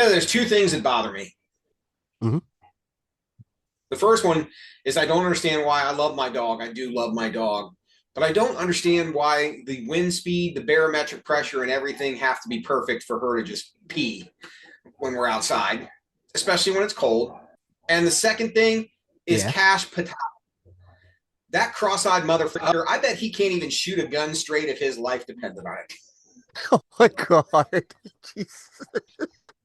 There's two things that bother me. Hmm. The first one is I don't understand why I love my dog. I do love my dog, but I don't understand why the wind speed, the barometric pressure, and everything have to be perfect for her to just pee when we're outside, especially when it's cold. And the second thing is Yeah. Cash Patel. That cross-eyed motherfucker. I bet he can't even shoot a gun straight if his life depended on it. Oh my God. Jesus.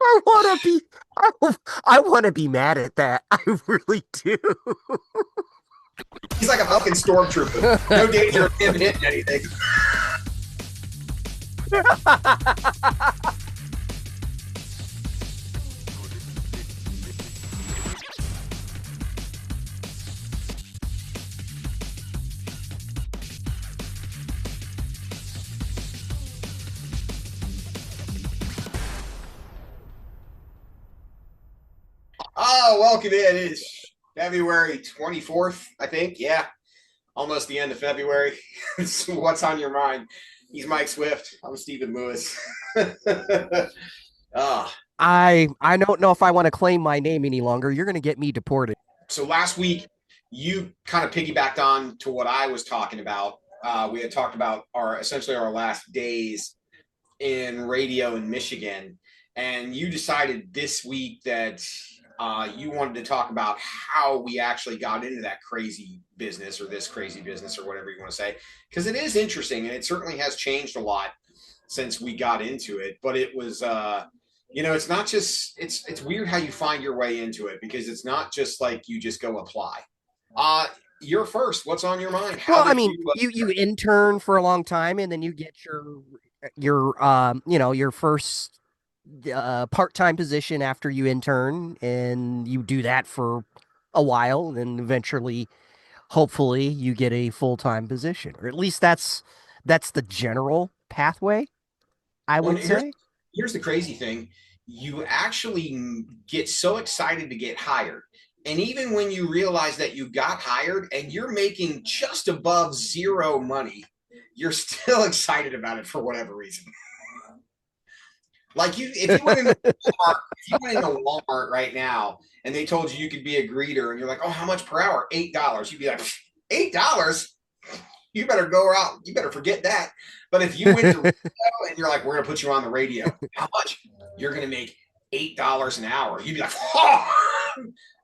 I want to be, I, I want to be mad at that. I really do. He's like a fucking stormtrooper. No danger of him hitting anything. Oh, welcome in. It's February 24th, I think. Yeah, almost the end of February. So what's on your mind? He's Mike Swift. I'm Stephen Lewis. Ah, I don't know if I want to claim my name any longer. You're going to get me deported. so last week you kind of piggybacked on to what I was talking about. We had talked about our essentially our last days in radio in Michigan, and you decided this week that you wanted to talk about how we actually got into that crazy business or this crazy business or whatever you want to say, because it is interesting and it certainly has changed a lot since we got into it. But it was, it's not just it's weird how you find your way into it because it's not just like you just go apply. Uh, you're first. What's on your mind? How Well, I did mean, you? you intern for a long time and then you get your first part-time position after you intern and you do that for a while and eventually hopefully you get a full-time position. Or at least that's the general pathway, I Well, would say. here's the crazy thing. You actually get so excited to get hired. And even when you realize that you got hired and you're making just above zero money, you're still excited about it for whatever reason. Like if you went into Walmart, if you went into Walmart right now and they told you you could be a greeter and you're like, oh, how much per hour? $8. You'd be like, $8? You better go out. You better forget that. But if you went to radio and you're like, we're gonna put you on the radio, how much? You're gonna make $8 an hour. You'd be like, oh,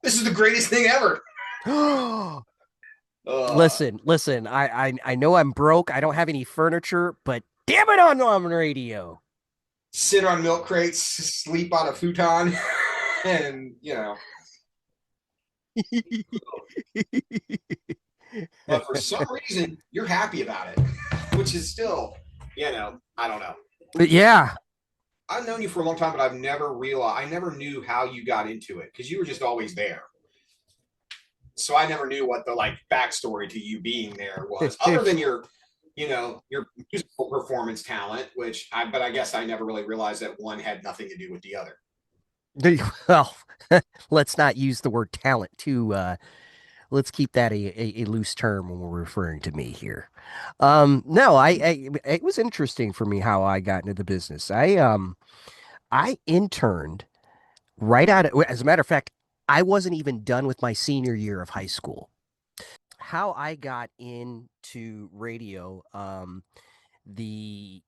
this is the greatest thing ever. Listen. I know I'm broke. I don't have any furniture, but damn it, on radio. Sit on milk crates, sleep on a futon, and but for some reason you're happy about it, which is still, I don't know. Yeah. I've known you for a long time, but I never knew how you got into it because you were just always there. So I never knew what the like backstory to you being there was, other than your musical performance talent, but I guess I never really realized that one had nothing to do with the other. Well, let's not use the word talent too. Let's keep that a loose term when we're referring to me here. No, it was interesting for me how I got into the business. I interned right out of, as a matter of fact, I wasn't even done with my senior year of high school. How I got into radio, the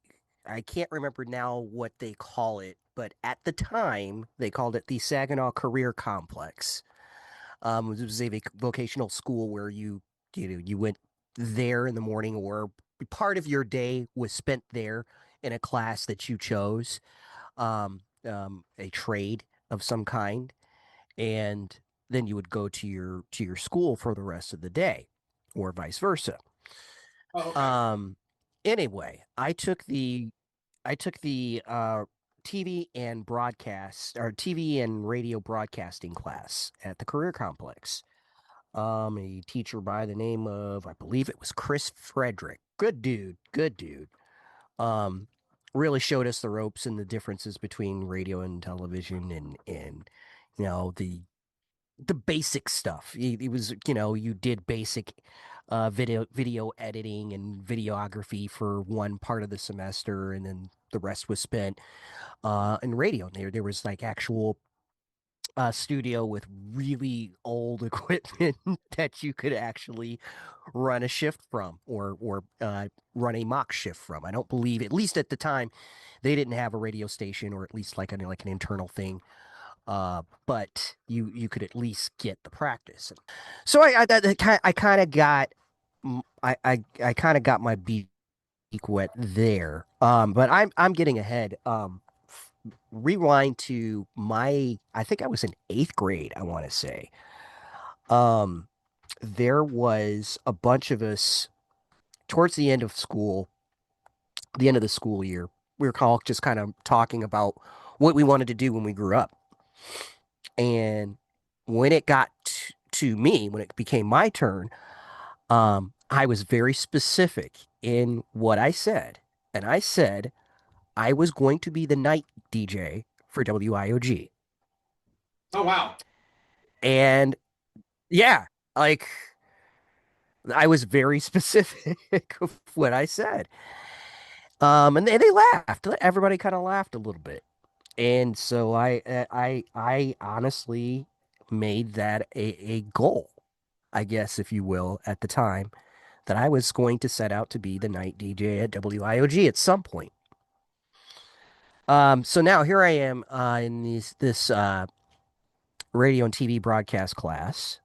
I can't remember now what they call it, but at the time they called it the Saginaw Career Complex. It was a vocational school where you went there in the morning, or part of your day was spent there in a class that you chose, a trade of some kind, and then you would go to your school for the rest of the day, or vice versa. Oh, okay. Um, anyway, I took the TV and broadcast or TV and radio broadcasting class at the Career Complex. A teacher by the name of, I believe it was Chris Frederick. Good dude, good dude. Um, really showed us the ropes and the differences between radio and television and the basic stuff. It was, you did basic video editing and videography for one part of the semester, and then the rest was spent in radio. And there was like actual studio with really old equipment that you could actually run a shift from, or run a mock shift from. I don't believe, at least at the time, they didn't have a radio station, or at least like an internal thing. But you could at least get the practice. So I kind of got I kind of got my beak wet there. But I'm getting ahead. Rewind to my, I think I was in eighth grade, I want to say. Um, there was a bunch of us towards the end of school, the end of the school year. We were all just kind of talking about what we wanted to do when we grew up. And when it got to me, when it became my turn, I was very specific in what I said. And I said I was going to be the night DJ for WIOG. Oh wow. And yeah, like I was very specific of what I said. And they laughed. Everybody kind of laughed a little bit. And so I honestly made that a goal, I guess, if you will, at the time, that I was going to set out to be the night DJ at WIOG at some point. So now here I am in this radio and TV broadcast class,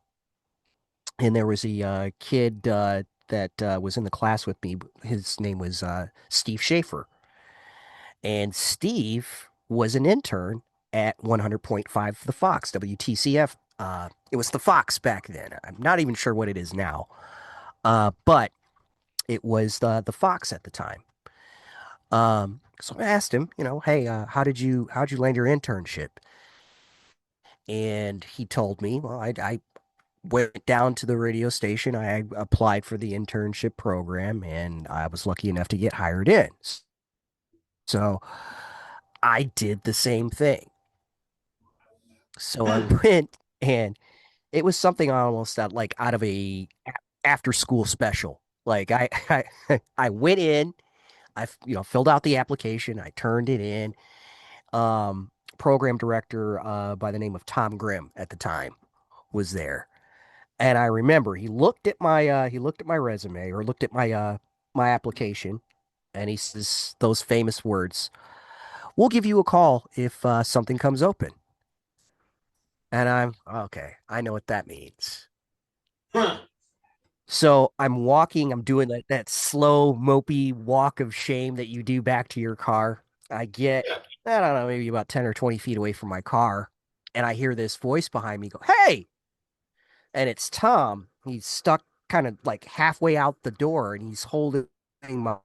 and there was a kid that was in the class with me. His name was Steve Schaefer, and Steve was an intern at 100.5 The Fox, WTCF. It was The Fox back then. I'm not even sure what it is now, but it was the Fox at the time. So I asked him, hey, how'd you land your internship? And he told me, well, I went down to the radio station. I applied for the internship program, and I was lucky enough to get hired in. So I did the same thing. So I went, and it was something almost like out of a after school special. Like I went in, I filled out the application, I turned it in. Program director by the name of Tom Grimm at the time was there. And I remember he looked at my resume, or looked at my application, and he says those famous words, "We'll give you a call if something comes open." And I'm okay. I know what that means. Huh. So I'm doing that slow, mopey walk of shame that you do back to your car. I get, Yeah. I don't know, maybe about 10 or 20 feet away from my car, and I hear this voice behind me go, "Hey!" And it's Tom. He's stuck kind of like halfway out the door, and he's holding my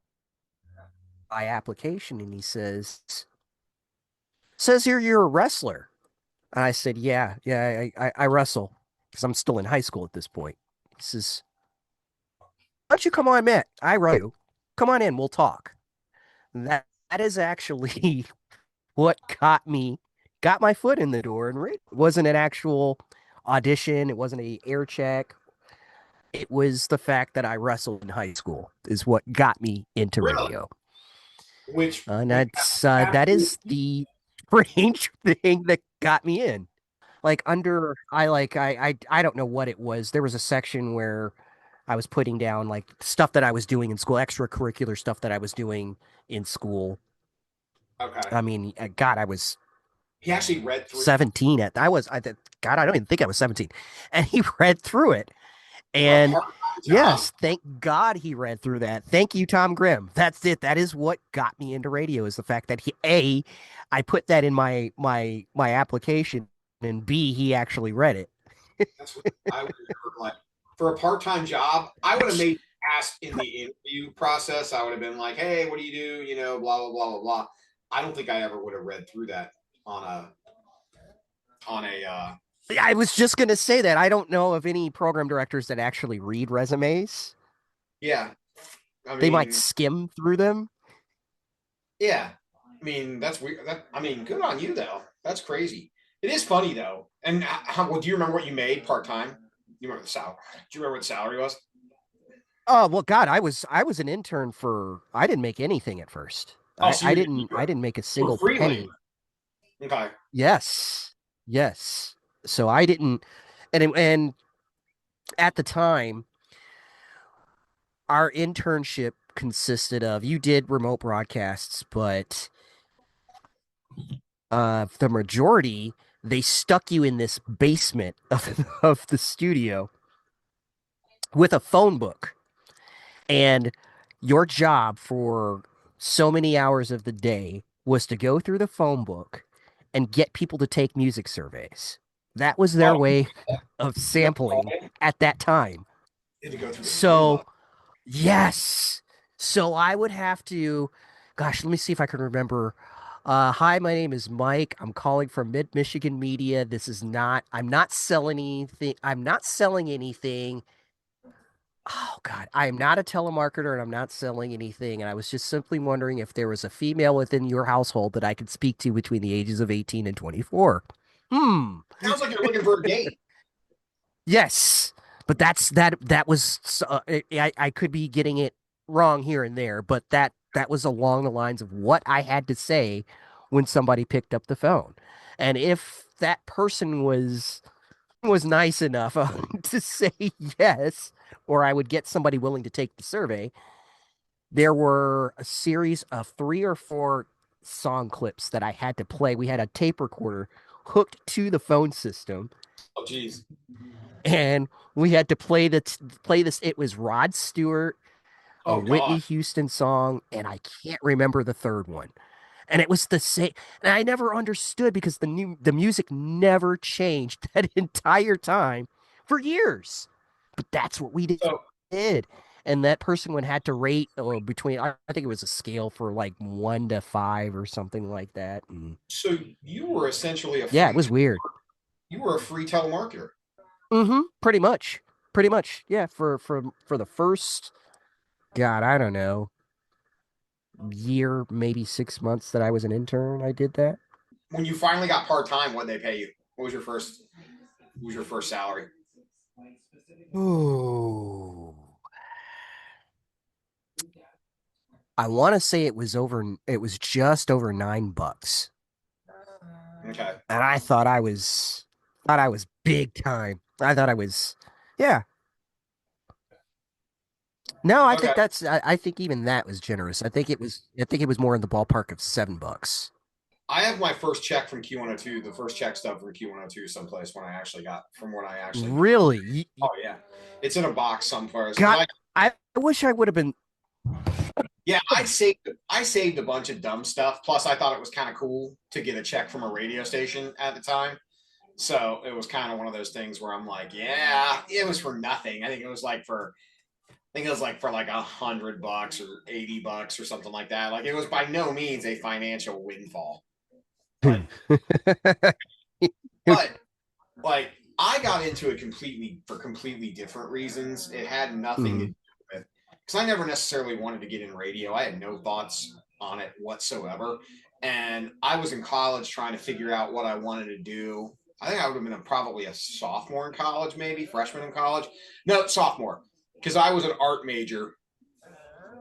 application, and he says here you're a wrestler. And I said, yeah, I wrestle, because I'm still in high school at this point. He says, "Why don't you come on, Matt? I wrote you. Come on in, we'll talk." That is actually what got my foot in the door. And it wasn't an actual audition. It wasn't a air check. It was the fact that I wrestled in high school is what got me into Really? radio. And Which that is the strange thing that got me in. Like I don't know what it was. There was a section where I was putting down like stuff that I was doing in school, extracurricular stuff that I was doing in school. okay. I mean, God, I was He actually read through. 17 at God, I don't even think I was 17. And he read through it. For a And part-time job. yes, thank God he read through that. Thank you, Tom Grimm. That's it. That is what got me into radio, is the fact that I put that in my application, and B, he actually read it. That's what I would have never like for a part-time job. I would have made asked in the interview process. I would have been like, "Hey, what do you do?" Blah blah blah blah blah. I don't think I ever would have read through that on a. I was just gonna say that. I don't know of any program directors that actually read resumes. Yeah. I They might mean, skim through them. yeah. I mean, that's weird. I mean, good on you though. That's crazy. It is funny though. And well, do you remember what you made part time? You remember the salary? Do you remember what the salary was? Oh, well, God, I was an intern for I didn't make anything at first. Oh, I so I you didn't I didn't make a were single free labor. penny. Okay. Yes. Yes. So I didn't and at the time our internship consisted of you did remote broadcasts, but the majority they stuck you in this basement of the studio with a phone book. And your job for so many hours of the day was to go through the phone book and get people to take music surveys. That was their Oh, way of no, sampling I at that time. had to go through the phone So, book. yes. So I would have to, gosh, let me see if I can remember. Hi, my name is Mike. I'm calling from Mid Michigan Media. I'm not selling anything. I'm not selling anything. Oh God, I am not a telemarketer and I'm not selling anything. And I was just simply wondering if there was a female within your household that I could speak to between the ages of 18 and 24. Hmm. Sounds like you're looking for a date. Yes. But that was I could be getting it wrong here and there, but that was along the lines of what I had to say when somebody picked up the phone. And if that person was nice enough to say yes, or I would get somebody willing to take the survey, there were a series of three or four song clips that I had to play. We had a tape recorder hooked to the phone system, Oh, geez. and we had to play this. It was Rod Stewart, a Oh, Whitney God. Houston song, and I can't remember the third one. And it was the same. And I never understood because the music never changed that entire time for years. But that's what we So, did. And that person would had to rate between I think it was a scale for like 1 to 5 or something like that. And so you were essentially a yeah, it free, was weird. you were a free telemarketer. Mm-hmm. Pretty much. Pretty much. Yeah. For the first, God, I don't know, year, maybe 6 months that I was an intern, I did that. When you finally got part time, what did they pay you? What was your first? What was your first salary? Ooh. I want to say it was just over $9. Okay. And thought I was big time. I thought I was, yeah. No, Okay. I think even that was generous. I think it was more in the ballpark of $7. I have my first check from Q102, the first check stub from Q102 someplace when I actually got from when I actually. Really? Oh yeah, it's in a box somewhere. Because Got, I wish I would have been, yeah, I saved a bunch of dumb stuff. Plus, I thought it was kind of cool to get a check from a radio station at the time. So it was kind of one of those things where I'm like, yeah, it was for nothing. I think it was like for like $100 or $80 or something like that. Like it was by no means a financial windfall, but but like I got into it completely for completely different reasons. It had nothing to Mhm. do with because I never necessarily wanted to get in radio. I had no thoughts on it whatsoever. And I was in college trying to figure out what I wanted to do. I think I would have been probably a sophomore in college, maybe freshman in college. No, sophomore, because I was an art major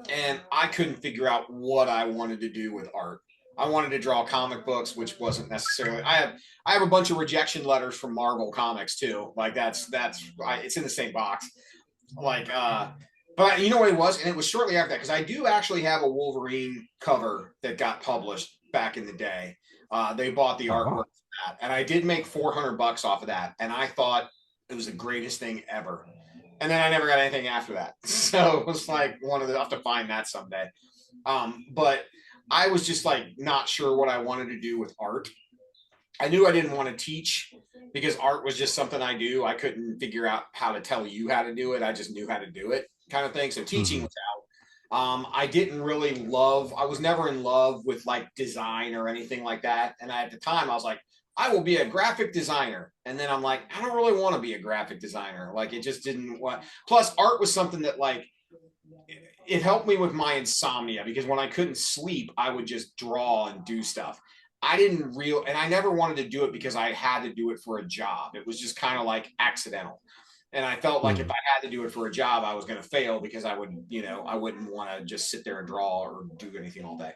and I couldn't figure out what I wanted to do with art. I wanted to draw comic books, which wasn't necessarily. I have a bunch of rejection letters from Marvel Comics too. Like it's in the same box. Like but you know what it was, and it was shortly after that because I do actually have a Wolverine cover that got published back in the day. They bought the Oh, artwork wow. for that, and I did make $400 off of that, and I thought it was the greatest thing ever. And then I never got anything after that, so it was like one of the. I'll have to find that someday. But I was just like not sure what I wanted to do with art. I knew I didn't want to teach because art was just something I do. I couldn't figure out how to tell you how to do it. I just knew how to do it, kind of thing. So teaching Hmm. was out. I didn't really love. I was never in love with like design or anything like that. And at the time, I was like, I will be a graphic designer. And then I'm like, I don't really want to be a graphic designer. Like it just didn't want. Plus, art was something that like it helped me with my insomnia because when I couldn't sleep, I would just draw and do stuff. And I never wanted to do it because I had to do it for a job. It was just kind of like accidental. And I felt like if Mm. I had to do it for a job, I was going to fail because I wouldn't want to just sit there and draw or do anything all day.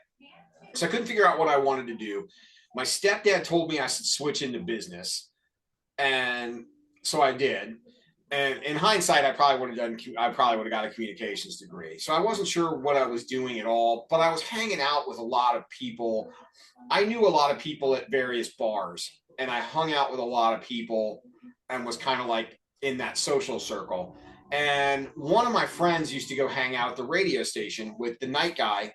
So I couldn't figure out what I wanted to do. My stepdad told me I should switch into business. And so I did. And in hindsight, I probably would have got a communications degree. So I wasn't sure what I was doing at all, but I was hanging out with a lot of people. I knew a lot of people at various bars, and I hung out with a lot of people and was kind of like in that social circle. And one of my friends used to go hang out at the radio station with the night guy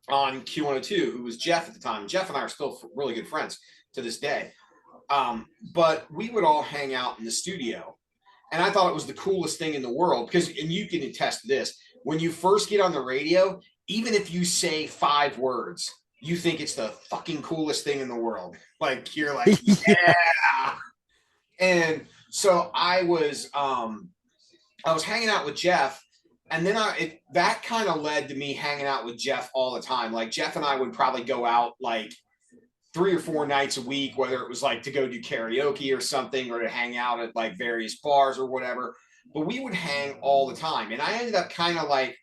on Q102, who was Jeff at the time. Jeff and I are still really good friends to this day. But we would all hang out in the studio. And I thought it was the coolest thing in the world because, and you can attest to this, when you first get on the radio, even if you say 5 words, you think it's the fucking coolest thing in the world. Like, you're like, Yeah. yeah. And so I was hanging out with Jeff, and then that kind of led to me hanging out with Jeff all the time. Like, Jeff and I would probably go out like 3 or 4 nights a week, whether it was like to go do karaoke or something or to hang out at like various bars or whatever. But we would hang all the time. And I ended up kind of like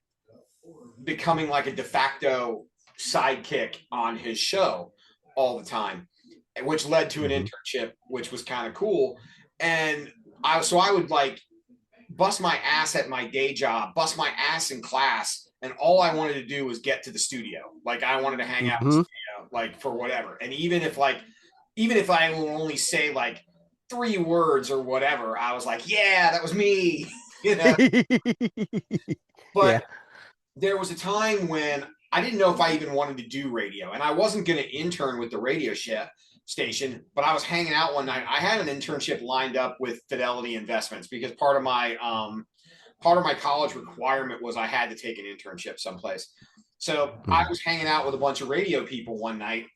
becoming like a de facto sidekick on his show all the time, which led to an Mhm. internship, which was kind of cool. And I would like bust my ass at my day job, bust my ass in class, and all I wanted to do was get to the studio. Like, I wanted to hang out in the Mhm. studio, like, for whatever. And even if I will only say like 3 words or whatever, I was like, yeah, that was me, you know. Yeah. But there was a time when I didn't know if I even wanted to do radio, and I wasn't going to intern with the radio station, but I was hanging out one night. I had an internship lined up with Fidelity Investments because part of my college requirement was I had to take an internship someplace. So I Mhm. was hanging out with a bunch of radio people one night,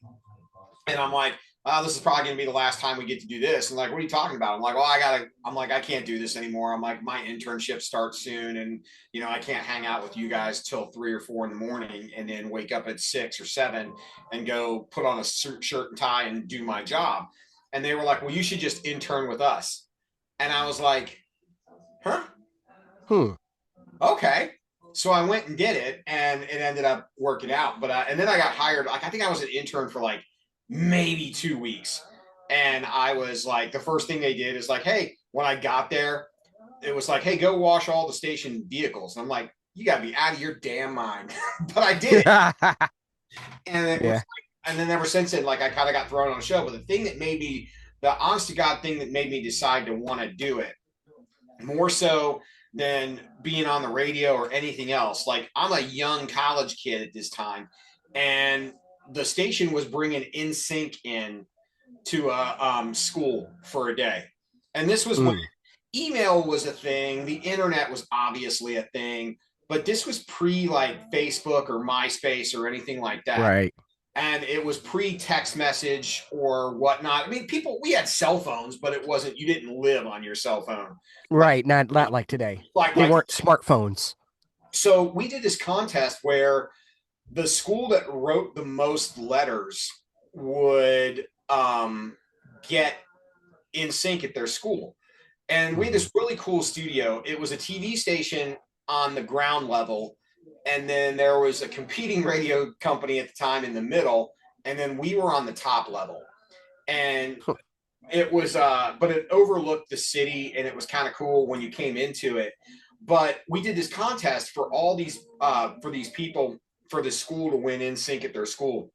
and I'm like, oh, this is probably going to be the last time we get to do this. And like, what are you talking about? I'm like, well, I'm like, I can't do this anymore. I'm like, my internship starts soon. And, I can't hang out with you guys till 3 or 4 in the morning and then wake up at 6 or 7 and go put on a shirt and tie and do my job. And they were like, well, you should just intern with us. And I was like, huh? Hmm. Okay. So I went and did it, and it ended up working out. And then I got hired. Like, I think I was an intern for like maybe 2 weeks, and I was like, the first thing they did is like, hey, when I got there, it was like, hey, go wash all the station vehicles. And I'm like, you got to be out of your damn mind. But I did it, and it was, Yeah. and then ever since then, like, I kind of got thrown on the show. But the honest to God thing that made me decide to want to do it more so than being on the radio or anything else. Like, I'm a young college kid at this time, and the station was bringing NSYNC in to a school for a day, and this was when Mm. email was a thing. The internet was obviously a thing, but this was pre like Facebook or MySpace or anything like that. Right. And it was pre text message or whatnot. I mean, we had cell phones, but it wasn't, you didn't live on your cell phone like, Right. Not like today. They like weren't smartphones. so we did this contest where the school that wrote the most letters would get in sync at their school. And we had Mhm. this really cool studio. It was a TV station on the ground level, and then there was a competing radio company at the time in the middle, and then we were on the top level. And Huh. it was but it overlooked the city, and it was kind of cool when you came into it. But we did this contest for all these for these people, for the school to win in sync at their school.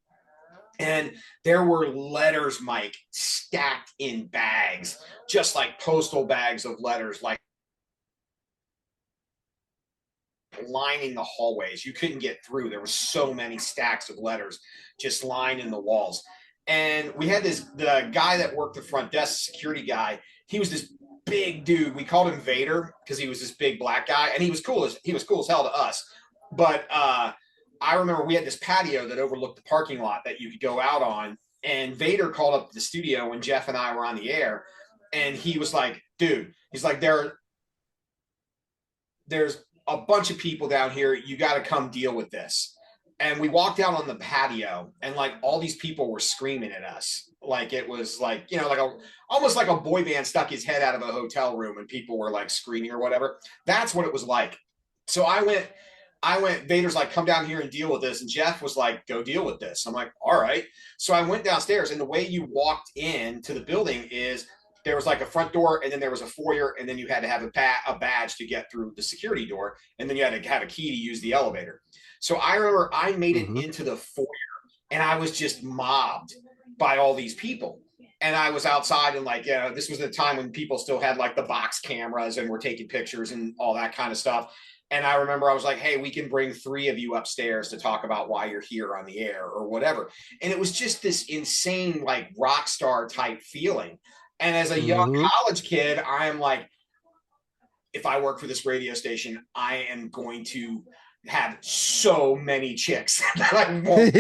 And there were letters, Mike, stacked in bags, just like postal bags of letters, like lining the hallways. You couldn't get through. There were so many stacks of letters just lining the walls. And we had the guy that worked the front desk, security guy. He was this big dude. We called him Vader because he was this big black guy, and he was cool as hell to us. But I remember we had this patio that overlooked the parking lot that you could go out on. And Vader called up the studio when Jeff and I were on the air, and he was like, "Dude, he's like, there's a bunch of people down here. You got to come deal with this." and we walked out on the patio, and like all these people were screaming at us, like it was like, you know, like a almost like a boy band stuck his head out of a hotel room and people were like screaming or whatever. That's what it was like. So I went, Vader's like, come down here and deal with this. And Jeff was like, go deal with this. I'm like, all right. So I went downstairs, and the way you walked into the building is there was like a front door, and then there was a foyer, and then you had to have a badge to get through the security door, and then you had to have a key to use the elevator. So I remember I made it Hmm. into the foyer, and I was just mobbed by all these people. And I was outside, and like, this was the time when people still had like the box cameras and were taking pictures and all that kind of stuff. And I remember I was like, hey, we can bring three of you upstairs to talk about why you're here on the air or whatever. And it was just this insane, like rock star type feeling. And as a young Hmm. college kid, I'm like, if I work for this radio station, I am going to have so many chicks that I won't.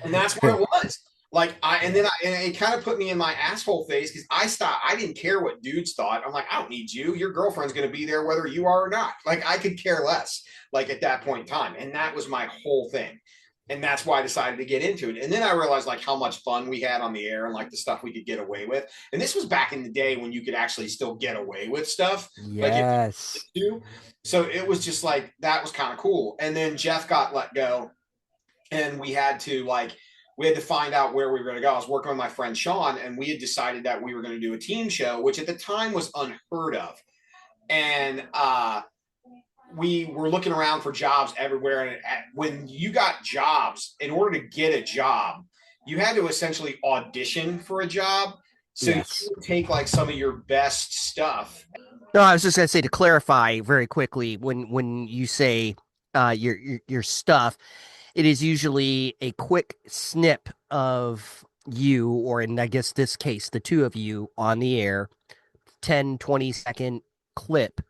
And that's what it was. Like and it kind of put me in my asshole phase because I stopped. I didn't care what dudes thought. I'm like, I don't need you. Your girlfriend's going to be there whether you are or not. Like I could care less. Like at that point in time, and that was my whole thing. And that's why I decided to get into it. And then I realized like how much fun we had on the air and like the stuff we could get away with. And this was back in the day when you could actually still get away with stuff. Like if Yes. you wanted to. So it was just like that was kind of cool. And then Jeff got let go, and we had to find out where we were going to go. I was working with my friend Sean, and we had decided that we were going to do a team show, which at the time was unheard of. And we were looking around for jobs everywhere. And when you got jobs, in order to get a job, you had to essentially audition for a job. So you Yes. would take like some of your best stuff. No, I was just gonna say to clarify very quickly, when you say your stuff, it is usually a quick snip of you, or in I guess this case, the two of you on the air, 10-20 second clip,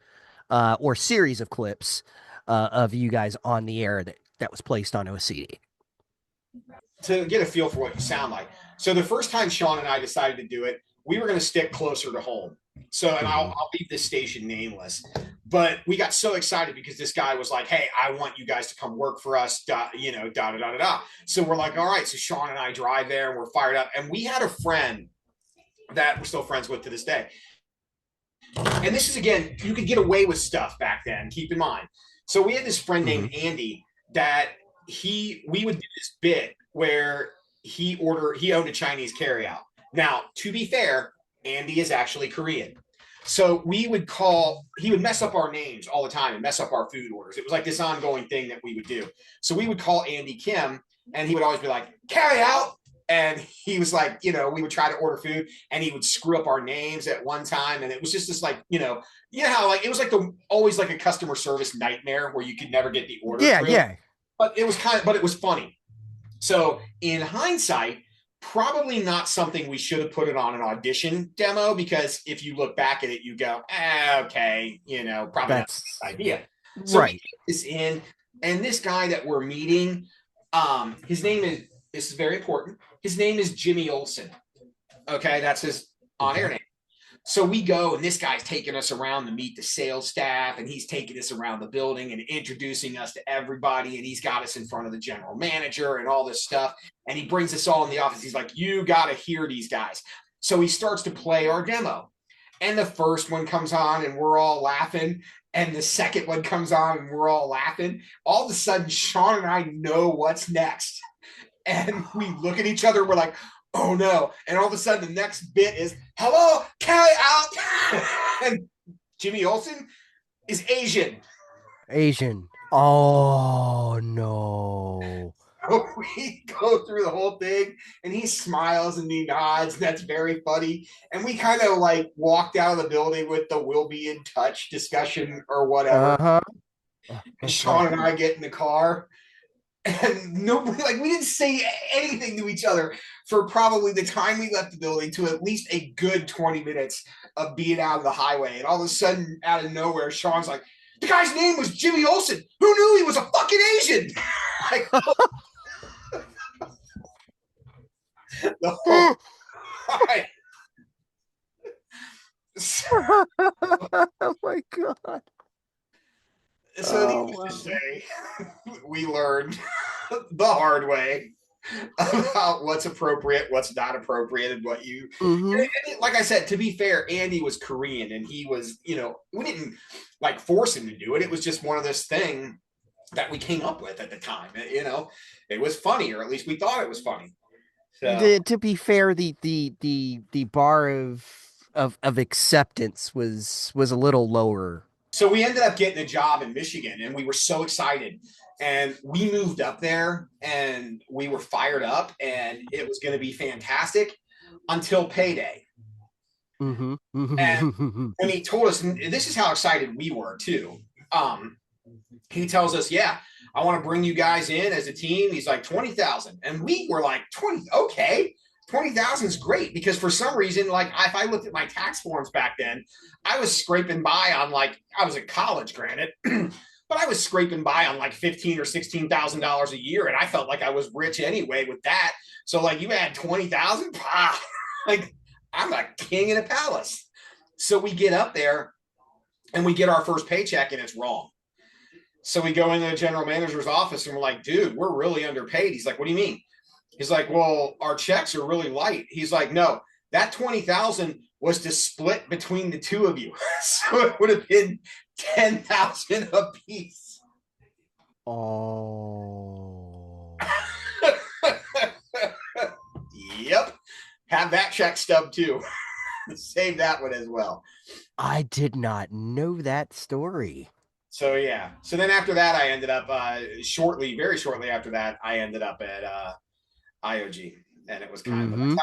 or series of clips of you guys on the air that was placed on OCD. To get a feel for what you sound like. So the first time Sean and I decided to do it, we were going to stick closer to home. So, and Hmm. I'll leave this station nameless, but we got so excited because this guy was like, hey, I want you guys to come work for us, da da da da da. So we're like, all right. So Sean and I drive there, and we're fired up. And we had a friend that we're still friends with to this day. And this is, again, you could get away with stuff back then, keep in mind. So we had this friend Hmm. named Andy that we would do this bit where he owned a Chinese carryout. Now, to be fair, Andy is actually Korean. So he would mess up our names all the time and mess up our food orders. It was like this ongoing thing that we would do. So we would call Andy Kim, and he would always be like, carry out. And he was like, we would try to order food, and he would screw up our names at one time. And it was just this like, how like it was like always like a customer service nightmare where you could never get the order Yeah, through. yeah. But it was funny. So in hindsight, probably not something we should have put it on an audition demo, because if you look back at it, you go, okay, probably not That's a good idea. So we right. get this in, and this guy that we're meeting, his name is, this is very important. His name is Jimmy Olsen. Okay, that's his on air Okay. name. So we go, and this guy's taking us around to meet the sales staff, and he's taking us around the building and introducing us to everybody. And he's got us in front of the general manager and all this stuff. And he brings us all in the office. He's like, you got to hear these guys. So he starts to play our demo. And the first one comes on, and we're all laughing. And the second one comes on, and we're all laughing. All of a sudden, Sean and I know what's next. And we look at each other. We're like, oh no. And all of a sudden, the next bit is, hello, carry out. And Jimmy Olsen is Asian. Asian. Oh no. So we go through the whole thing, and he smiles and he nods. And that's very funny. And we kind of like walked out of the building with the we'll be in touch discussion or whatever. Uh-huh. And Sean and I get in the car, and nobody, like, we didn't say anything to each other for probably the time we left the building to at least a good 20 minutes of being out of the highway. And all of a sudden, out of nowhere, Sean's like, the guy's name was Jimmy Olsen. Who knew he was a fucking Asian? Like, the whole time. So, Oh my God. So Oh, needless to wow. say, we learned the hard way about what's appropriate, what's not appropriate, and what you. Mm-hmm. Like I said, to be fair, Andy was Korean, and he was, we didn't like force him to do it. It was just one of this thing that we came up with at the time. It was funny, or at least we thought it was funny. So To be fair, the bar of acceptance was a little lower. so we ended up getting a job in Michigan, and we were so excited. And we moved up there, and we were fired up, and it was going to be fantastic until payday. Mm-hmm. And Mm-hmm. when he told us, and this is how excited we were too. Um, he tells us, "Yeah, I want to bring you guys in as a team." He's like 20,000, and we were like 20. Okay, 20,000 is great because for some reason, like if I looked at my tax forms back then, I was scraping by on like I was at college, granted, but I was scraping by on like 15 or $16,000 a year, and I felt like I was rich anyway with that. So like you add 20,000, like I'm a king in a palace. So we get up there and we get our first paycheck, and it's wrong. So we go into the general manager's office and we're like, dude, we're really underpaid. He's like, what do you mean? He's like, well, our checks are really light. He's like, no, that 20,000 was to split between the two of you. So it would have been 10,000 a piece. Oh, Yep. Have that check stub too. Save that one as well. I did not know that story. So yeah. So then after that, I ended up very shortly after that, I ended up at IOG, and it was kind of Mm-hmm.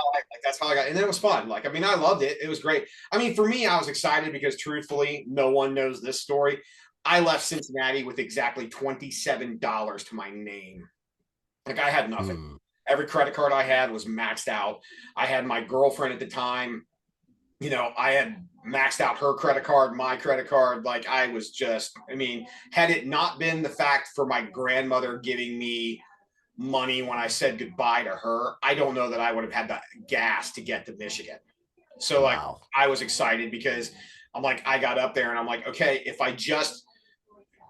that's how I got, and then it was fun. Like I mean, I loved it. It was great. I mean, for me, I was excited because truthfully, no one knows this story. I left Cincinnati with exactly $27 to my name. Like I had nothing. Mm. Every credit card I had was maxed out. I had my girlfriend at the time. I had maxed out her credit card, my credit card. Like I was just, I mean, had it not been the fact for my grandmother giving me money when I said goodbye to her, I don't know that I would have had the gas to get to Michigan. So like Wow. I was excited because I'm like, I got up there and I'm like, okay, if I just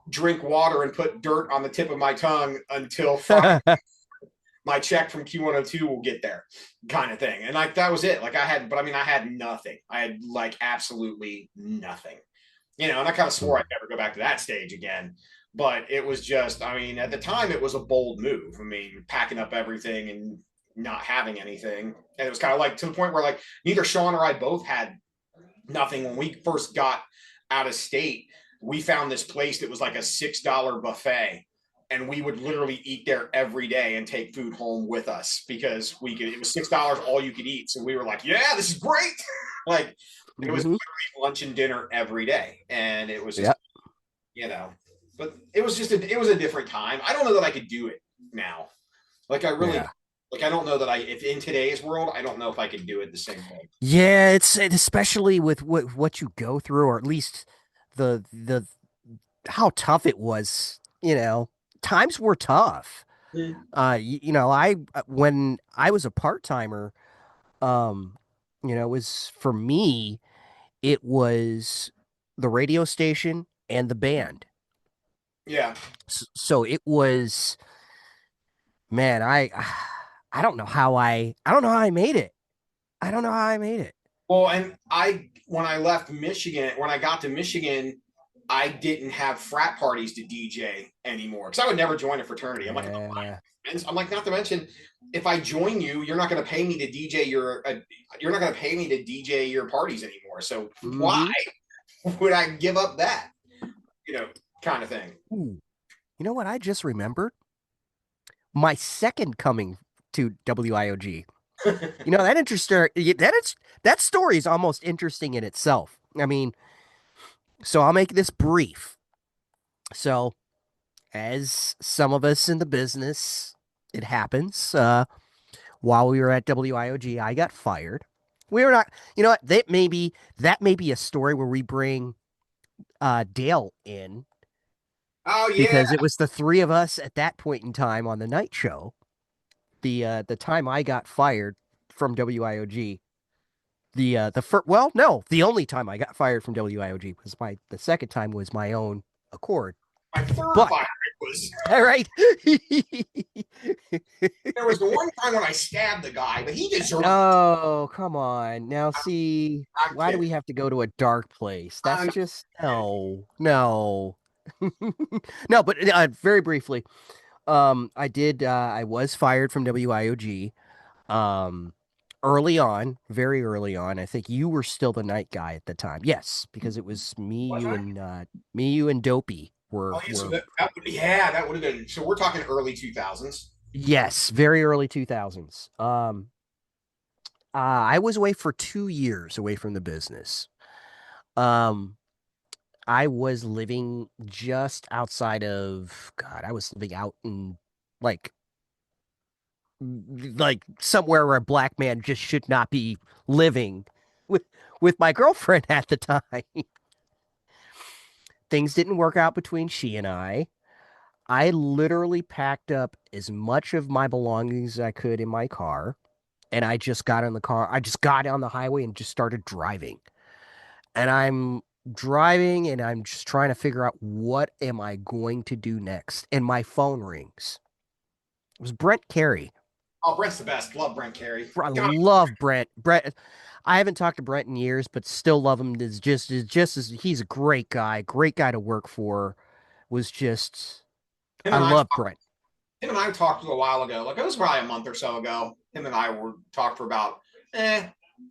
drink water and put dirt on the tip of my tongue until Friday, my check from Q102 will get there, kind of thing. And like that was it. Like I had nothing. I had like absolutely nothing. And I kind of swore I'd never go back to that stage again. But it was just, I mean, at the time it was a bold move. I mean, packing up everything and not having anything. And it was kind of like to the point where like neither Sean or I both had nothing when we first got out of state. We found this place that was like a $6 buffet, and we would literally eat there every day and take food home with us because it was $6 all you could eat. So we were like, yeah, this is great. Like it was Mm-hmm. lunch and dinner every day. And it was just, Yep. you know, but it was just, it was a different time. I don't know that I could do it now. Like I really, Yeah. like, I don't know that if in today's world, I don't know if I could do it the same way. Yeah, especially with what you go through, or at least the how tough it was. Times were tough. When I was a part timer, it was for me, it was the radio station and the band. Yeah. So it was, man, I don't know how I don't know how I made it. I don't know how I made it. Well, and when I left Michigan, when I got to Michigan, I didn't have frat parties to DJ anymore because I would never join a fraternity. I'm like, Yeah. I'm like, not to mention, if I join you, you're not going to pay me to DJ you're not going to pay me to DJ your parties anymore. So why Mm-hmm. would I give up that? You know, kind of thing. Ooh. You know what I just remembered? My second coming to WIOG. That story is almost interesting in itself. I mean, so I'll make this brief. So, as some of us in the business, it happens. While we were at WIOG, I got fired. We were not, you know what? That may be a story where we bring Dale in Oh yeah, because it was the three of us at that point in time on the night show. The time I got fired from WIOG, the first, well, no, the only time I got fired from WIOG was the second time was my own accord. My third But fight was all right. there was the one time when I stabbed the guy, but he deserved it. Oh, come on. Now see, I'm why do we kidding. have to go to a dark place? That's I'm just kidding. no, no. No, but very briefly, I was fired from WIOG. Um, early on, very early on. I think you were still the night guy at the time. Yes, because it was Was I? me, you, and Dopey Oh, yeah. So were that would have been. So we're talking early 2000s. yes, very early 2000s. I was away for 2 years away from the business. Um, I was living just outside of God. I was living out in like somewhere where a black man just should not be living with with my girlfriend at the time. Things didn't work out between she and I. I literally packed up as much of my belongings as I could in my car, and I just got in the car. I just got on the highway and just started driving. And I'm driving and I'm just trying to figure out what am I going to do next. And my phone rings. It was Brent Carey. Oh, Brent's the best. Love Brent Carey. I God, love Brent. Brent, I haven't talked to Brent in years, but still love him. Is just as he's a great guy to work for. Was just him I and I love Brent. him and I talked a while ago. Like it was probably a month or so ago. Him and I were talked for about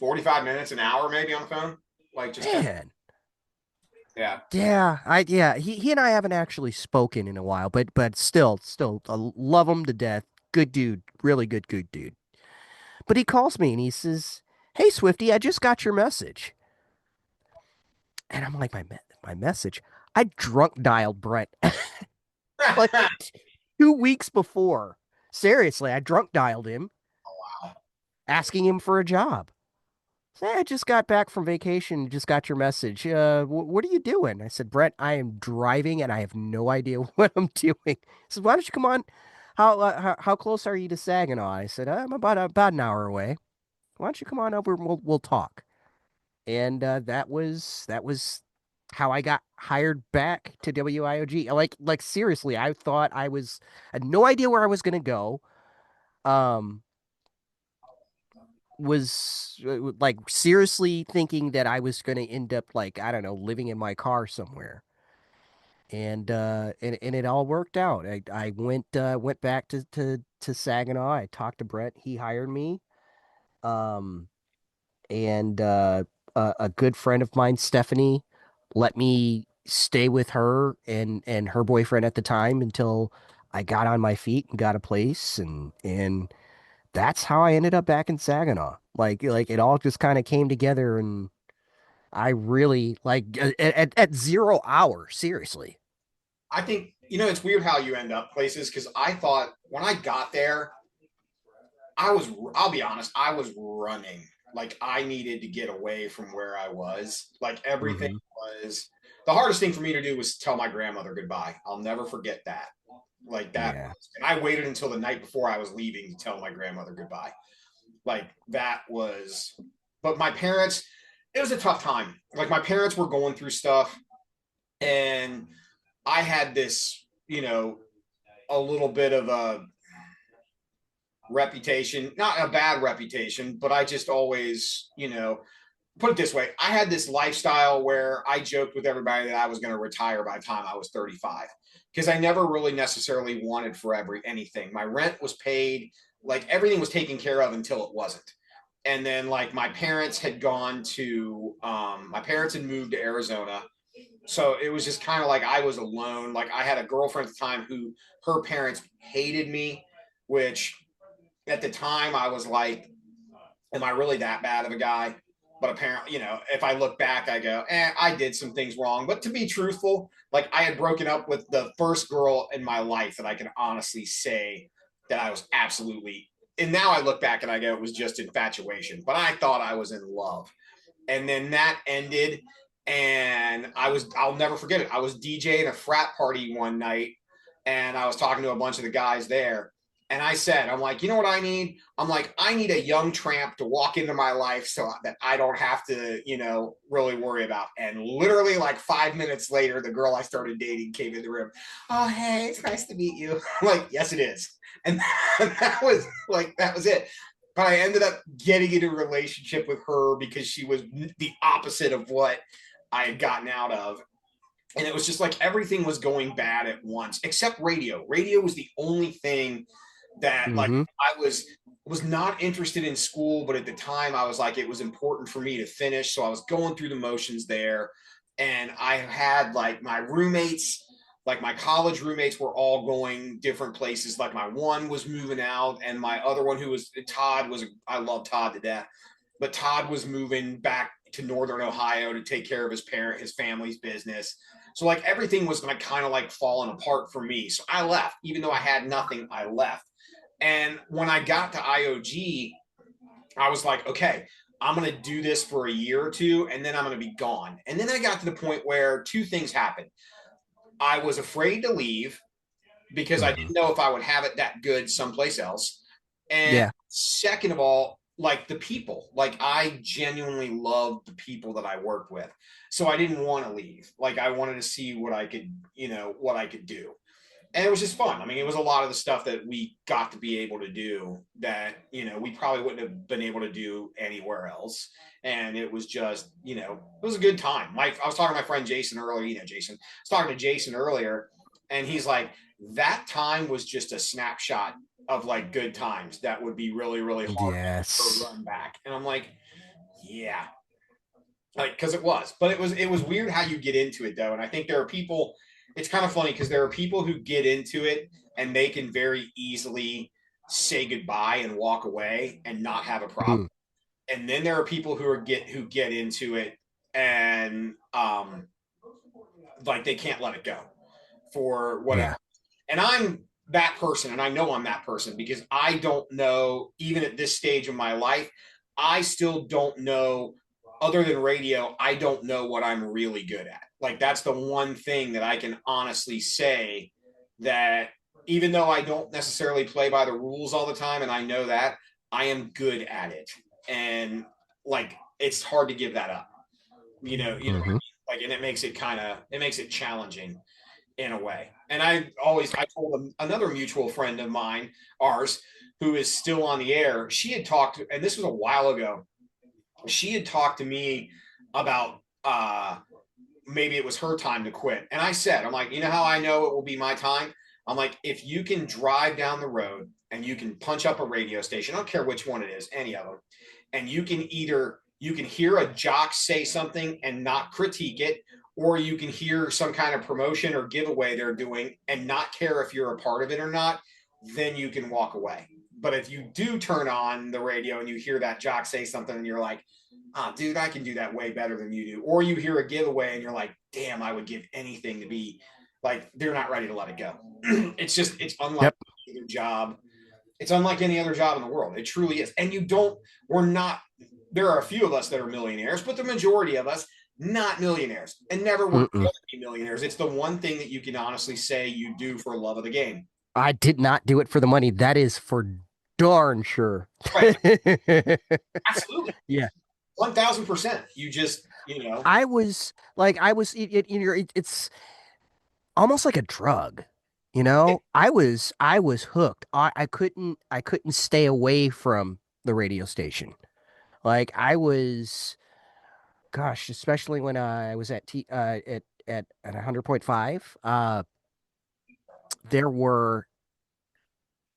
45 minutes, an hour maybe on the phone. Like just kind of Man, yeah. yeah. He and I haven't actually spoken in a while, but still, I love him to death. Good dude, really good dude. But he calls me and he says, "Hey, Swifty, I just got your message." And I'm like, my message? I drunk dialed Brent like 2 weeks before. Seriously, I drunk dialed him, Wow. asking him for a job. Say, I just got back from vacation, just got your message. What are you doing? I said, Brent, I am driving and I have no idea what I'm doing. He said, why don't you come on? How close are you to Saginaw? I said, I'm about an hour away. Why don't you come on over and we'll talk. And that was how I got hired back to WIOG. Like seriously, I had no idea where I was gonna go. Um, was like seriously thinking that I was gonna end up like I don't know living in my car somewhere. And it all worked out. I went back to Saginaw. I talked to Brett. He hired me. Um, and a good friend of mine, Stephanie, let me stay with her and her boyfriend at the time until I got on my feet and got a place and that's how I ended up back in Saginaw. Like it all just kind of came together and I really like at 0 hour, seriously. I think it's weird how you end up places because I thought when I got there, I'll be honest, I was running. Like I needed to get away from where I was. Like everything Hmm. was the hardest thing for me to do was tell my grandmother goodbye. I'll never forget that. Like that Yeah. was, and I waited until the night before I was leaving to tell my grandmother goodbye. Like that was, but my parents, it was a tough time. Like my parents were going through stuff, and I had this, a little bit of a reputation, not a bad reputation, but I just always, put it this way, I had this lifestyle where I joked with everybody that I was going to retire by the time I was 35 because I never really necessarily wanted for anything. My rent was paid, like everything was taken care of until it wasn't. And then like my parents had moved to Arizona. So it was just kind of like I was alone. Like I had a girlfriend at the time who her parents hated me, which at the time I was like, am I really that bad of a guy? But apparently, if I look back, I go, I did some things wrong. But to be truthful, like I had broken up with the first girl in my life that I can honestly say that I was absolutely. And now I look back and I go, it was just infatuation. But I thought I was in love. And then that ended. And I'll never forget it. I was DJing a frat party one night and I was talking to a bunch of the guys there And I said, I'm like, you know what I need? I'm like, I need a young tramp to walk into my life so that I don't have to, really worry about. And literally, like 5 minutes later, the girl I started dating came in the room. Oh, hey, it's nice to meet you. I'm like, yes, it is. And that was it. But I ended up getting into a relationship with her because she was the opposite of what I had gotten out of. And it was just like everything was going bad at once, except radio. Radio was the only thing that like Mm-hmm. I was not interested in school, but at the time I was like it was important for me to finish, so I was going through the motions there. And I had like my roommates, like my college roommates were all going different places. Like my one was moving out, and my other one, who was Todd, was I love Todd to death, but Todd was moving back to Northern Ohio to take care of his family's business. So like everything was like kind of like falling apart for me. So I left, even though I had nothing. I left. And when I got to IOG, I was like, okay, I'm going to do this for a year or two and then I'm going to be gone. And then I got to the point where two things happened. I was afraid to leave because I Mm-hmm. didn't know if I would have it that good someplace else. And Yeah. second of all, like the people, like I genuinely loved the people that I worked with. So I didn't want to leave. Like I wanted to see what I could do. And it was just fun. I mean, it was a lot of the stuff that we got to be able to do that, we probably wouldn't have been able to do anywhere else. And it was just, it was a good time. I was talking to my friend Jason earlier, Jason. I was talking to Jason earlier, and he's like, that time was just a snapshot of like good times that would be really, really hard to Yes. run back. And I'm like, yeah, like because but it was weird how you get into it though. And I think there are people, it's kind of funny because there are people who get into it and they can very easily say goodbye and walk away and not have a problem. Mm. And then there are people who get into it and like they can't let it go for whatever. Yeah. And I'm that person, and I know I'm that person because I don't know, even at this stage of my life, I still don't know, other than radio, I don't know what I'm really good at. Like, that's the one thing that I can honestly say that even though I don't necessarily play by the rules all the time, and I know that, I am good at it. And like, it's hard to give that up. What I Mm-hmm. mean? Like, and it makes it challenging in a way. And I told another mutual friend of mine, ours, who is still on the air. She had talked, and this was a while ago. She had talked to me about maybe it was her time to quit. And I said, I'm like, you know how I know it will be my time? I'm like, if you can drive down the road and you can punch up a radio station, I don't care which one it is, any of them, and you can hear a jock say something and not critique it, or you can hear some kind of promotion or giveaway they're doing and not care if you're a part of it or not, then you can walk away. But if you do turn on the radio and you hear that jock say something and you're like, dude, I can do that way better than you do. Or you hear a giveaway and you're like, damn, I would give anything to be like, they're not ready to let it go. It's unlike Yep. any other job. It's unlike any other job in the world. It truly is. And we're not, there are a few of us that are millionaires, but the majority of us, not millionaires and never were going Mm-mm. to be millionaires. It's the one thing that you can honestly say you do for love of the game. I did not do it for the money. That is for darn sure. Right. Absolutely. Yeah. 1000%. You just, It's almost like a drug. it, I was hooked. I couldn't stay away from the radio station. Like I was, gosh, especially when I was at 100.5. There were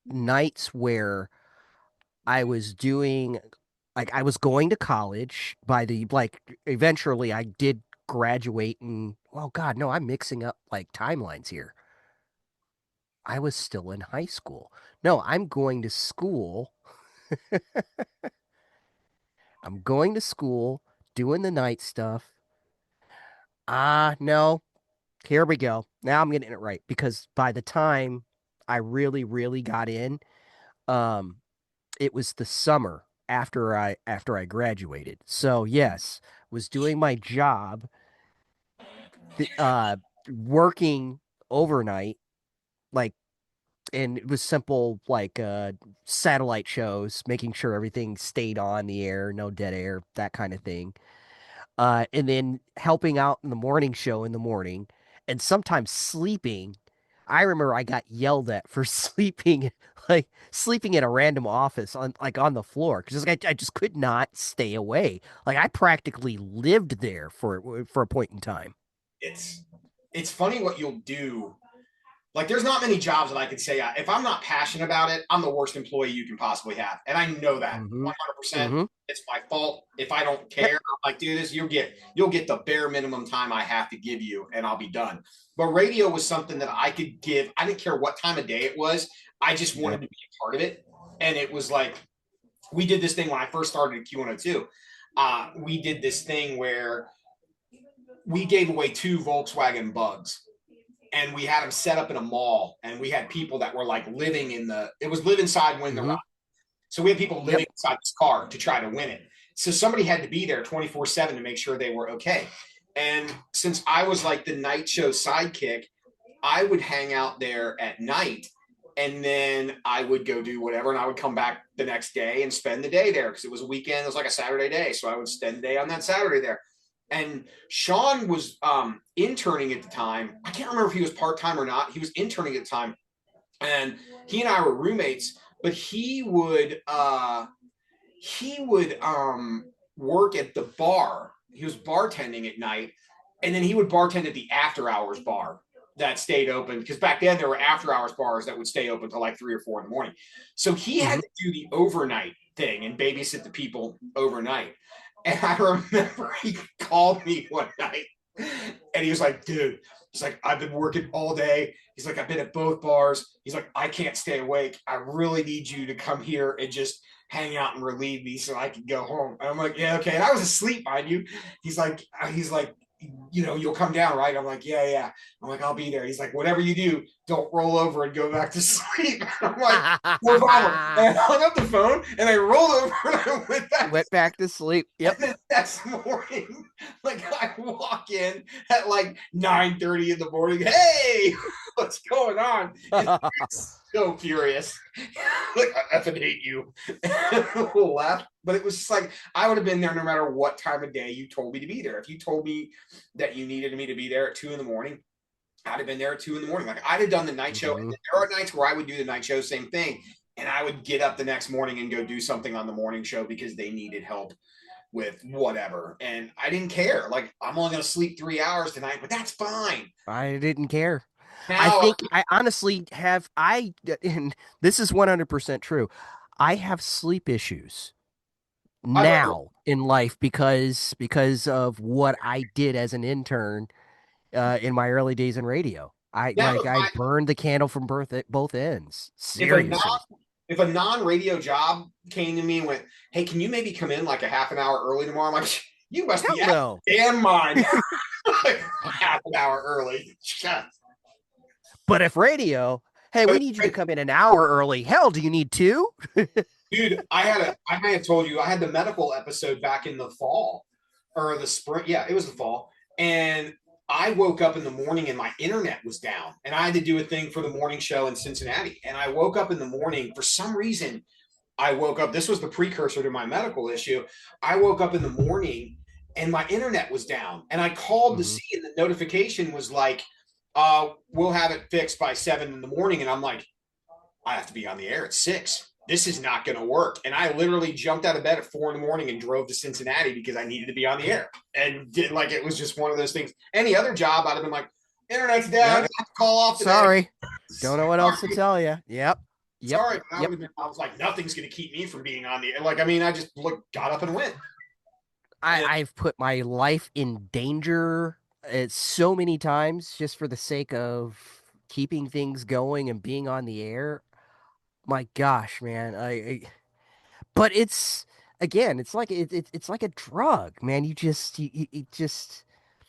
nights where I was doing I was going to college by the like eventually I did graduate and well God no I'm mixing up like timelines here. I was still in high school. No, I'm going to school. I'm going to school doing the night stuff. No. Here we go. Now I'm getting it right because by the time I really got in, um it was the summer after I graduated. So yes, was doing my job, th- uh, working overnight, like and it was simple like satellite shows, making sure everything stayed on the air, no dead air, that kind of thing. And then helping out in the morning show in the morning, and sometimes sleeping. I remember I got yelled at for sleeping, like sleeping in a random office on like on the floor because I just could not stay away. Like I practically lived there for a point in time. It's it's funny what you'll do. Like, there's not many jobs that I can say if I'm not passionate about it, I'm the worst employee you can possibly have, and I know that Hmm. 100%. Hmm. It's my fault if I don't care. Yep. I'm like, do this, you'll get the bare minimum time I have to give you, and I'll be done. But radio was something that I could give. I didn't care what time of day it was. I just wanted Yep. to be a part of it, and it was like we did this thing when I first started at Q102. We did this thing where we gave away two Volkswagen Bugs, and we had them set up in a mall, and we had people that were like living in it was live inside, win the ride. Hmm. So we had people living Yep. inside this car to try to win it. So somebody had to be there 24/7 to make sure they were okay. And since I was like the night show sidekick, I would hang out there at night, and then I would go do whatever, and I would come back the next day and spend the day there because it was a weekend. It was like a Saturday day, so I would spend the day on that Saturday there. And Sean was interning at the time. I can't remember if he was part time or not. He was interning at the time, and he and I were roommates. But he would work at the bar. He was bartending at night, and then he would bartend at the after hours bar that stayed open because back then there were after hours bars that would stay open till like 3 or 4 in the morning. So he had Hmm. to do the overnight thing and babysit the people overnight. And I remember he called me one night and he was like, dude, he's like, I've been working all day. He's like, I've been at both bars. He's like, I can't stay awake. I really need you to come here and just hang out and relieve me so I can go home. And I'm like, yeah, okay. And I was asleep, mind you. He's like, you'll come down, right? I'm like, yeah, yeah. I'm like, I'll be there. He's like, whatever you do, don't roll over and go back to sleep. I'm like, no problem. And I hung up the phone and I rolled over and I went back. Went back to sleep. Yep. And then next morning, like I walk in at like 9:30 in the morning. Hey, what's going on? And he's so furious. Like I effing hate you. Laugh. But it was just like I would have been there no matter what time of day you told me to be there. If you told me that you needed me to be there at 2 in the morning, I'd have been there at 2 in the morning. Like I'd have done the night show. And Hmm. there are nights where I would do the night show, same thing. And I would get up the next morning and go do something on the morning show because they needed help with whatever. And I didn't care. Like, I'm only going to sleep 3 hours tonight, but that's fine. I didn't care. I Now, think I honestly have and this is 100% true. I have sleep issues I like, now in life because of what I did as an intern in my early days in radio. now I burned the candle from both ends. if a non Seriously. if a non-radio job came to me and went, hey, can you maybe come in like a half an hour early tomorrow? I'm like, you must Hell be out of no. your damn mind. Like, half an hour early. But if radio, hey, we need you to come in an hour early. Hell, do you need two? Dude, I may have told you I had the medical episode back in the fall or the spring. Yeah, it was the fall. And I woke up in the morning and my internet was down. And I had to do a thing for the morning show in Cincinnati. And I woke up in the morning for some reason. I woke up. This was the precursor to my medical issue. I woke up in the morning and my internet was down. And I called to Hmm. see, and the notification was like, we'll have it fixed by 7 in the morning. And I'm like, I have to be on the air at 6. This is not going to work. And I literally jumped out of bed at 4 in the morning and drove to Cincinnati because I needed to be on the air. And like it was just one of those things. Any other job, I'd have been like, internet's down, Yep. I have to call off today. Sorry. Don't know what else to tell you. Yep. Yep. Sorry, Yep. I was like, nothing's going to keep me from being on the air. Like, I mean, I just got up and went. I've put my life in danger so many times just for the sake of keeping things going and being on the air. My gosh, man. But it's again, it's like it's like a drug, man. You just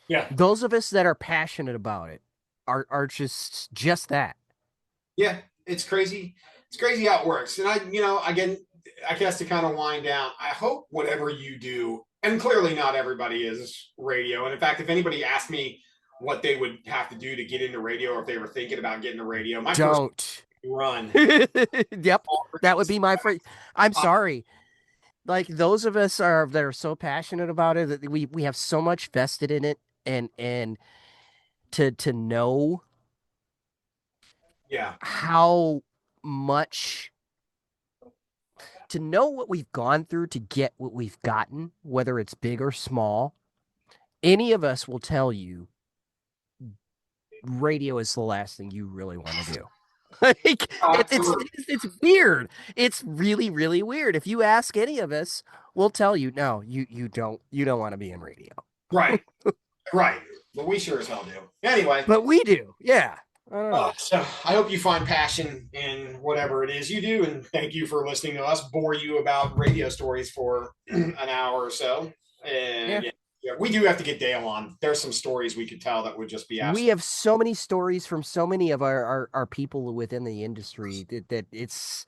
Yeah. those of us that are passionate about it are just that. Yeah. It's crazy. It's crazy how it works. And again, I guess to kind of wind down, I hope whatever you do, and clearly not everybody is radio. And in fact, if anybody asked me what they would have to do to get into radio or if they were thinking about getting into radio, my first Don't. Run. Yep, that would be my phrase. I'm sorry. Like those of us are that are so passionate about it that we have so much vested in it, and to know Yeah. how much to know what we've gone through to get what we've gotten, whether it's big or small, any of us will tell you radio is the last thing you really want to do. Like it's weird. It's really really weird. If you ask any of us, we'll tell you no, you don't want to be in radio. Right. Right. But we sure as hell do. Anyway, But we do. Yeah. I don't know. so I hope you find passion in whatever it is you do, and thank you for listening to us bore you about radio stories for an hour or so. Yeah. And yeah, we do have to get Dale on. There's some stories we could tell that would just be We absolutely have so many stories from so many of our people within the industry that it's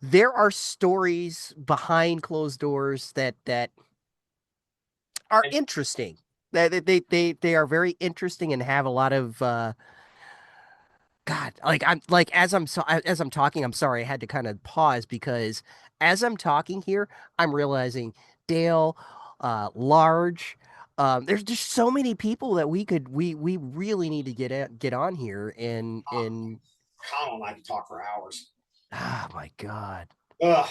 there are stories behind closed doors that are and, interesting. They are very interesting and have a lot of God, like I'm like as I'm talking, I'm sorry, I had to kind of pause because as I'm talking here, I'm realizing Dale, Large, there's just so many people that we really need to get on here and Connell and I could talk for hours. oh my God, Ugh.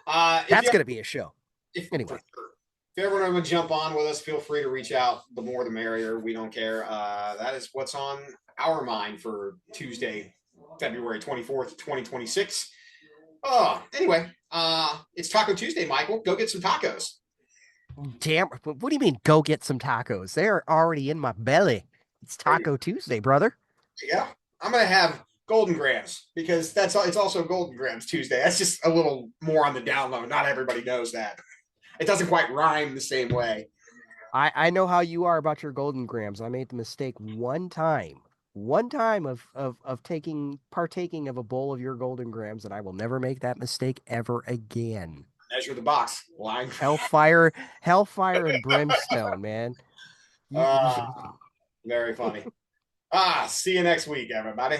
If that's you gonna be a show for anyway. sure. If you ever want to jump on with us, feel free to reach out. The more, the merrier. We don't care. That is what's on our mind for Tuesday, February 24th, 2026. Oh, anyway, it's Taco Tuesday, Michael. Go get some tacos. Damn, what do you mean? Go get some tacos? They're already in my belly. It's Taco Tuesday, brother. Yeah, I'm gonna have Golden Grams because it's also Golden Grams Tuesday. That's just a little more on the down low. Not everybody knows that. It doesn't quite rhyme the same way. I know how you are about your golden grams. I made the mistake one time of taking partaking of a bowl of your golden grams, and I will never make that mistake ever again. Measure the box. Line. Hellfire, hellfire and brimstone, man. Uh, Very funny. See you next week, everybody.